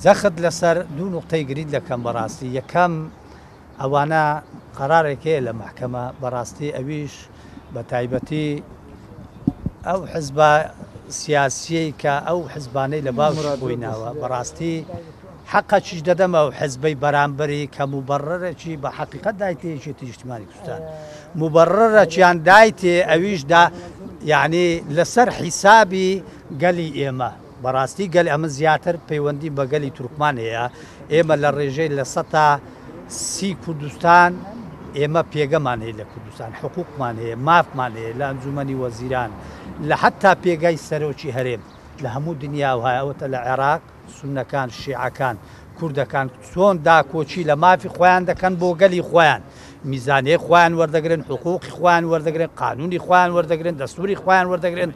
زەخت لەسەر دوو نقطەی گرید دەکەم بەڕاستی یەکەم ئەوانە قەرارێکەیە لە محکەمە بەڕاستی ئەویش بە تایبەتی ئەو حزبە سیاسیەی کە ئەو حزبانەی لە باوش بووینەوە بەڕاستی حەقەچیش دەدەمە و حزبەی بەرامبەری کە موبەڕەرێکی بە حەقیقەت دایتەیەکێتی نیشتیمانی کوردستان موبەڕەرێکیان دایتێ ئەویشدا یعنی لەسەر حیسابی گەلی ئێمە بەڕاستی گەل ئەمە زیاتر پەیوەندی بە گەلی تورکمان هەیە ئێمە لە ڕێژەی لە 130 کوردستان ئێمە پێگەمان هەیە لە کوردستان حقوقمان هەیە مافمان هەیە لە ئەنجومەنی وەزیران لە حتا پێگای سەرۆکی هەرێم لە هەموو دنیا و هایەوەتە لە عێراق سونەکان شیعەکان کوردەکان چۆن داکۆچی لە مافی خۆیان دەکەن بۆ گەلی خۆیان میزانەیە خۆیان وەردەگرن حقوقی خۆیان وەردەگرن قانونی خۆیان وەردەگرن دەستوری خۆیان وەردەگرن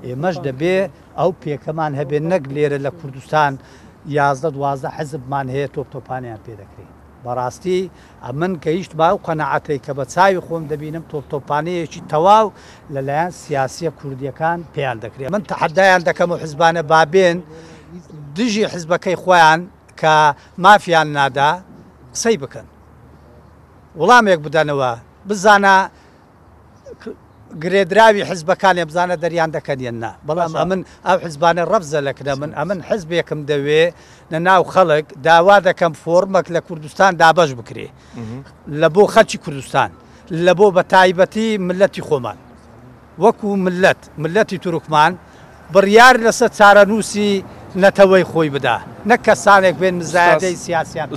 ئێمەش دەبێ ئەو پێکەمان هەبێ نەک لێرە لە کوردستان 11-12 حزبمان هەیە تۆپتۆپانیان پێ دەکرێت بەڕاستی ئەمن کە هیچ با و قەنەعەتەی کە بە چاوی خۆم دەبینم تۆپتۆپانەیەکی تەواو لەلایەن سیاسیە کوردیەکان پێیان دەکرێت من تەحەدایان دەکەم و حزبانە بابێن دژی حزبەکەی خۆیان کە مافیان نادا قسەی بکەن وەڵامێک بدەنەوە بزانە گرێدراوی حزبەکانی بزانە دەریان دەکەنیان نا بەڵام ئەمن ئەو حزبانە ڕەفزە لەکرە من ئەمن حزبێکم دەوێ لە ناو خەڵک داوا دەکەم فۆرمەک لە کوردستان دابەش بکرێ لە بۆ خەلکی کوردستان لە بۆ بە تایبەتی ملەتی خۆمان وەکو ملەتی تورکمان بڕیار لەسەر چارەنووسی نەتەوەی خۆی بدا نەک کەسانێک بێن مزایدەی سیاسیان